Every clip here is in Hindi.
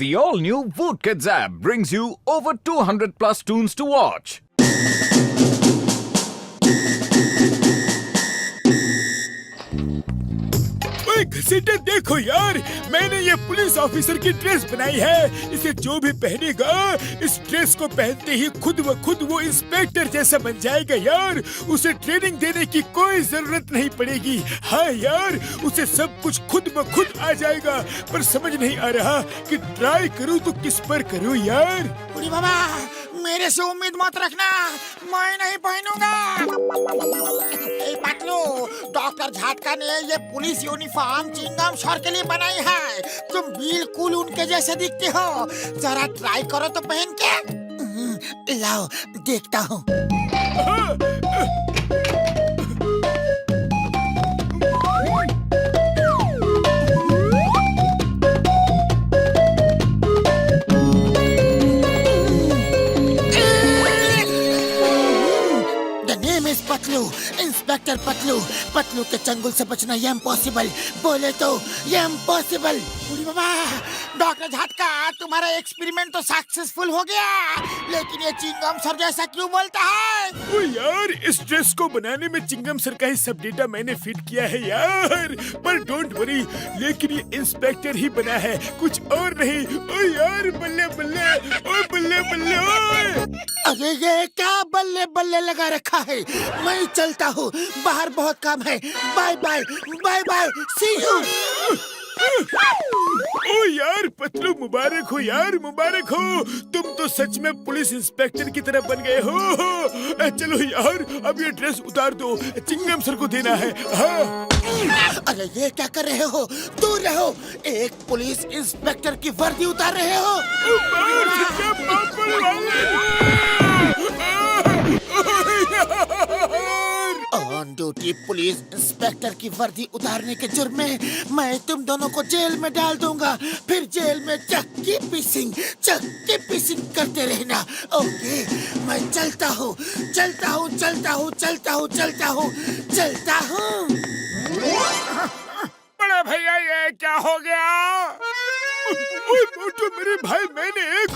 The all-new Voot Kids app brings you over 200 plus tunes to watch. ओए घसीटे देखो यार, मैंने ये पुलिस ऑफिसर की ड्रेस बनाई है। इसे जो भी पहनेगा इस ड्रेस को पहनते ही खुद व खुद वो इंस्पेक्टर जैसा बन जाएगा यार। उसे ट्रेनिंग देने की कोई जरूरत नहीं पड़ेगी। हाँ यार, उसे सब कुछ खुद ब खुद आ जाएगा। पर समझ नहीं आ रहा कि ट्राई करूँ तो किस पर करूँ यार। बुढ़ी बाबा, मेरे से उम्मीद मत रखना, मैं नहीं पहनूंगा। पतलू, डॉक्टर झाटका ने ये पुलिस यूनिफॉर्म चिंगम सर के लिए बनाई है। तुम बिल्कुल उनके जैसे दिखते हो। जरा ट्राई करो तो पहन के। लाओ देखता हूँ। पतलू, इंस्पेक्टर पतलू। पतलू के चंगुल से बचना ये इम्पॉसिबल, बोले तो ये इम्पॉसिबल। बुढ़ी बाबा, डॉक्टर झटका, तुम्हारा एक्सपेरिमेंट तो सक्सेसफुल हो गया, लेकिन ये चिंगम सर जैसा क्यों बोलता है? ओ यार, इस ड्रेस को बनाने में चिंगम सर का ही सब डेटा मैंने फिट किया है यार। पर डोंट वरी, लेकिन ये इंस्पेक्टर ही बना है, कुछ और नहीं। ओ यार, बल्ले बल्ले, ओ बल्ले बल्ले, ओए। अरे ये क्या बल्ले बल्ले लगा रखा है? मैं चलता हूँ, बाहर बहुत काम है। Bye bye, bye bye, see you. ओ यार पतलू, मुबारक हो यार, मुबारक हो। तुम तो सच में पुलिस इंस्पेक्टर की तरह बन गए हो। चलो यार, अब ये ड्रेस उतार दो, चिंगम सर को देना है। हाँ। अरे ये क्या कर रहे हो? दूर रहो। एक पुलिस इंस्पेक्टर की वर्दी उतार रहे हो। ऑन ड्यूटी पुलिस इंस्पेक्टर की वर्दी उतारने के जुर्म में मैं तुम दोनों को जेल में डाल दूंगा। फिर जेल में चक्की पीसिंग करते रहना। ओके, मैं चलता हूँ, चलता हूँ, चलता हूँ, चलता हूँ, चलता हूँ, चलता हूँ। बड़ा भैया, ये क्या हो गया? ओए मोटू मेरे भाई, मैंने एक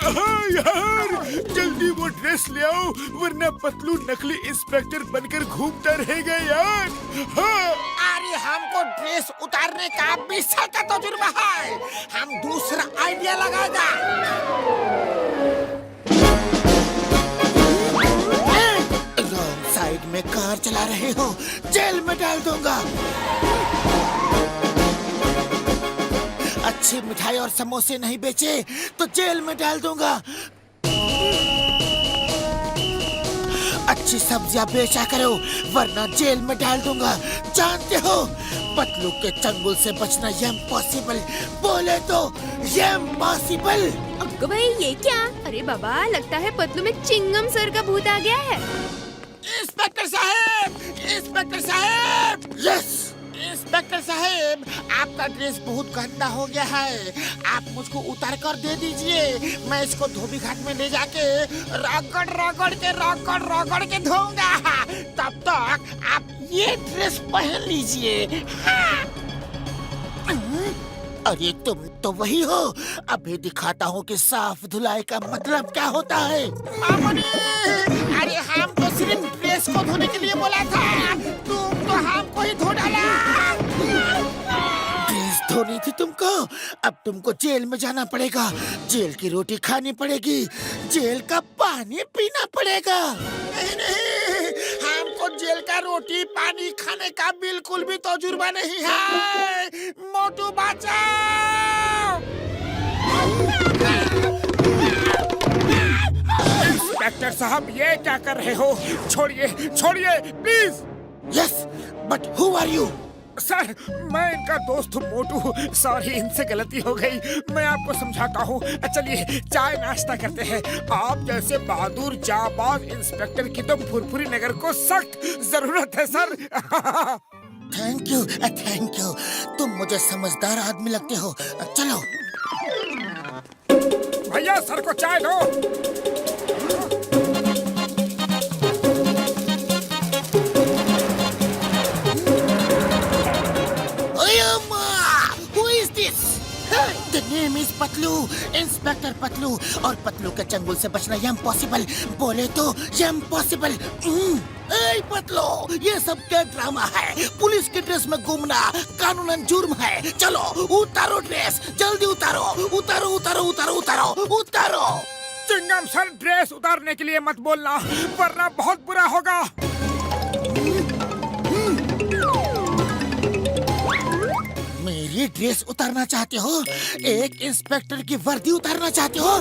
हाँ यार, जल्दी वो ड्रेस ले आओ, वरना पतलू नकली इंस्पेक्टर बनकर घूमता रहेगा यार। हाँ। अरे हमको ड्रेस उतारने का 20 साल का तजुर्बा है। हम दूसरा आइडिया लगाएगा। रॉन्ग साइड में कार चला रहे हो, जेल में डाल दूंगा। अच्छी मिठाई और समोसे नहीं बेचे तो जेल में डाल दूंगा। अच्छी सब्जियां बेचा करो, वरना जेल में डाल दूंगा। जानते हो, पतलू के चंगुल से बचना ये इम्पॉसिबल, बोले तो ये इम्पॉसिबल। अक्को भाई, ये क्या? अरे बाबा, लगता है पतलू में चिंगम सर का भूत आ गया है। इंस्पेक्टर साहब, इंस्पेक्टर साहब। यस इंस्पेक्टर साहब, आपका ड्रेस बहुत गंदा हो गया है। आप मुझको उतार कर दे दीजिए, मैं इसको धोबी घाट में ले जाके रगड़ के धोऊंगा। तब तक आप ये ड्रेस पहन लीजिए। हाँ। अरे तुम तो वही हो। अभी दिखाता हूँ कि साफ धुलाई का मतलब क्या होता है। मामूली, अरे हमको सिर्फ ड्रेस को धोने के लिए बोला था, तुम तो हमको ही धो डाला। ड्रेस धोनी थी तुमको, अब तुमको जेल में जाना पड़ेगा। जेल की रोटी खानी पड़ेगी, जेल का पानी पीना पड़ेगा। नहीं, हमको जेल का रोटी पानी खाने का बिल्कुल भी तजुर्बा नहीं है। मोटू बचाओ। इंस्पेक्टर साहब, ये क्या कर रहे हो? छोड़िए, छोड़िए please. Yes, but who are you? Sir, मैं इनका दोस्त हूँ मोटू। सॉरी, इनसे गलती हो गई, मैं आपको समझाता हूँ। चलिए चाय नाश्ता करते हैं। आप जैसे बहादुर जाबाज इंस्पेक्टर की तो फुरफुरी नगर को सख्त जरूरत है sir. Thank you, thank you. तुम मुझे समझदार आदमी लगते हो। चलो भैया, सर को चाय दो। Who is this? The name is Patlu, inspector Patlu, और पतलू के चंगुल से बचना इम्पॉसिबल, बोले तो इम्पॉसिबल। ए पतलू, ये सब क्या ड्रामा है? पुलिस की ड्रेस में घूमना कानूनन जुर्म है। चलो उतारो ड्रेस, जल्दी उतारो, उतारो उतारो उतारो उतारो उतारो। चिंगम सर, ड्रेस उतारने के लिए मत बोलना, वरना बहुत बुरा होगा। मेरी ड्रेस उतारना चाहते हो? एक इंस्पेक्टर की वर्दी उतारना चाहते हो?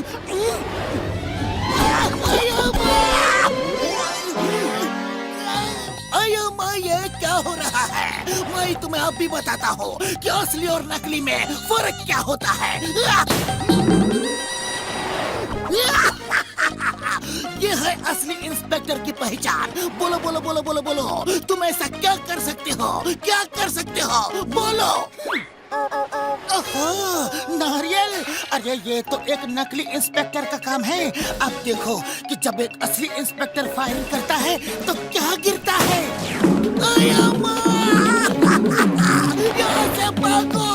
अयो माँ, ये क्या हो रहा है? मैं तुम्हें अब भी बताता हूँ कि असली और नकली में फर्क क्या होता है। ये है असली इंस्पेक्टर की पहचान। बोलो बोलो बोलो बोलो बोलो, तुम ऐसा क्या कर सकते हो? क्या कर सकते हो? बोलो। ओहो, नारियल! अरे ये तो एक नकली इंस्पेक्टर का काम है। अब देखो कि जब एक असली इंस्पेक्टर फायरिंग करता है तो क्या गिरता है। अया माँ! यहाँ से भागो!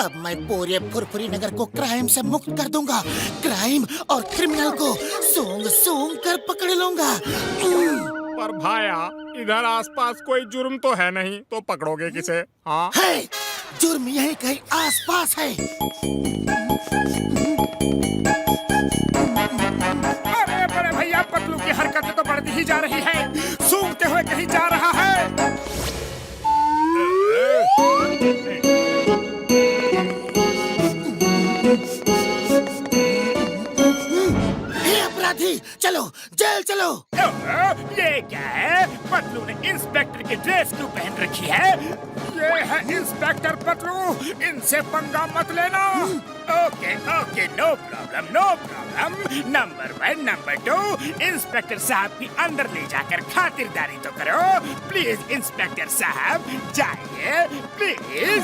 अब मैं पूरे फुरफुरी नगर को क्राइम से मुक्त कर दूंगा। क्राइम और क्रिमिनल को सूंघ सूंघ कर पकड़ लूंगा। पर भाया, इधर आसपास कोई जुर्म तो है नहीं, तो पकड़ोगे किसे? हाँ है, जुर्म यही कहीं आसपास है। अरे बड़े भैया, पतलू की हरकतें तो बढ़ती ही जा रही है, सूंघते हुए कहीं जा रहा है। अपराधी, चलो जेल चलो। ये क्या है? पतलू ने इंस्पेक्टर की ड्रेस क्यों पहन रखी है? ये है इंस्पेक्टर पतलू, इनसे पंगा मत लेना। Okay okay, no problem no problem. Number 1, number 2, inspector साहब की अंदर ले जाकर खातिरदारी तो करो। प्लीज इंस्पेक्टर साहब, जाइए प्लीज।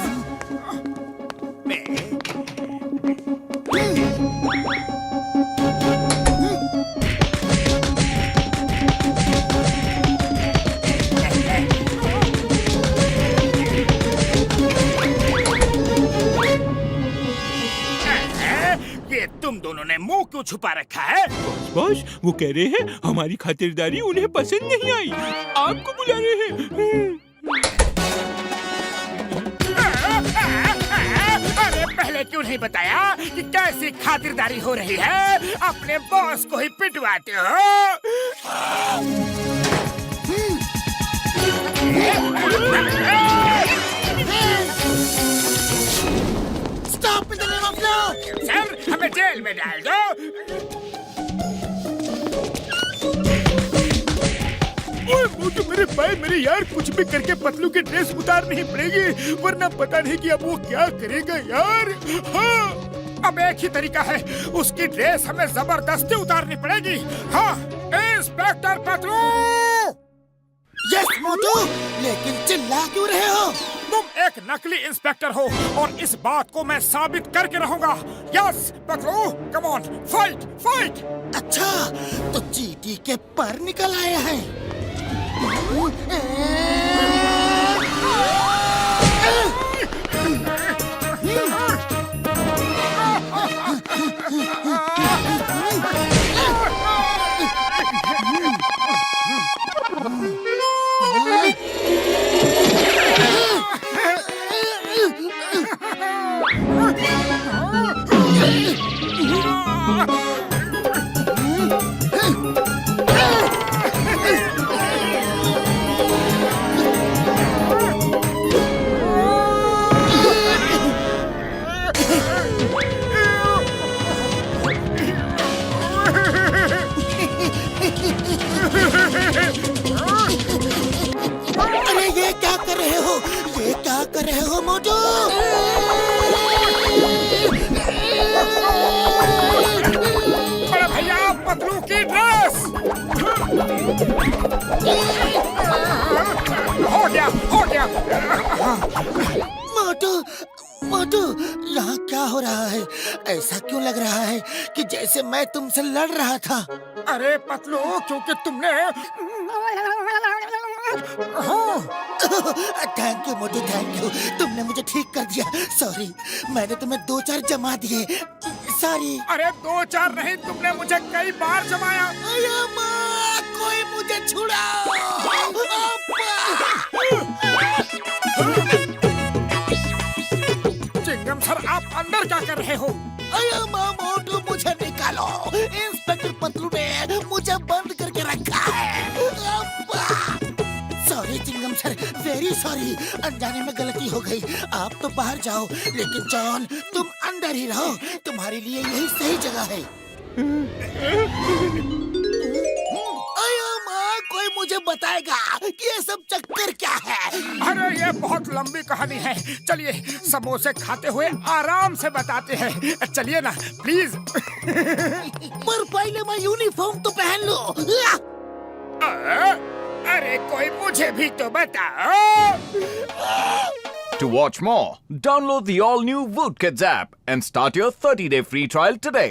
ये तुम दोनों ने मुंह क्यों छुपा रखा है? बॉस, वो कह रहे हैं हमारी खातिरदारी उन्हें पसंद नहीं आई, आपको बुला रहे हैं। अरे पहले क्यों नहीं बताया कि कैसी खातिरदारी हो रही है? अपने बॉस को ही पिटवाते हो। Stop in the name of law! Sir, हमें जेल में डाल दो। ओए मोटू, मेरे भाई मेरे यार, कुछ भी करके पतलू की ड्रेस उतारनी ही पड़ेगी, वरना पता नहीं कि अब वो क्या करेगा यार। हाँ, अब एक ही तरीका है, उसकी ड्रेस हमें जबरदस्ती उतारनी पड़ेगी। हाँ, इंस्पेक्टर पतलू। यस मोटू, लेकिन चिल्ला क्यों रहे हो? तुम एक नकली इंस्पेक्टर हो और इस बात को मैं साबित करके रहूंगा। Yes Patlu, come on, fight fight. अच्छा, तो चींटी के पर निकल आए हैं। अरे ये क्या कर रहे हो? ये क्या कर रहे हो मोटू? बड़े भैया, पतलू की ड्रेस। हो गया हो गया। मोटू मोटू, यहाँ क्या हो रहा है? ऐसा क्यों लग रहा है कि जैसे मैं तुमसे लड़ रहा था? अरे पतलू, क्योंकि तुमने thank you Motu, thank you. तुमने मुझे ठीक कर दिया। सॉरी, मैंने तुम्हें 2-4 जमा दिए। सॉरी। अरे 2-4 नहीं, तुमने मुझे कई बार जमाया। अरे माँ, कोई मुझे छुड़ाओ। चिंगम सर, आप अंदर क्या कर रहे हो? अरे माँ मोटू, मुझे निकालो। इंस्पेक्टर पतलू ने मुझे बंद करके रखा है। सॉरी चिंगम सर, वेरी सॉरी। अनजाने में गलती हो गई। आप तो बाहर जाओ, लेकिन जॉन तुम अंदर ही रहो। तुम्हारे लिए यही सही जगह है। अरे माँ, कोई मुझे बताएगा कि ये सब चक्कर क्या है? अरे ये बहुत लंबी कहानी है। चलिए समोसे खाते हुए आराम से बताते हैं। चलिए ना प्लीज। पर पहले मैं यूनिफॉर्म तो पहन लो। अरे कोई मुझे भी तो बताओ। To watch more, download the all-new Woot Kids app and start your 30-day free trial today.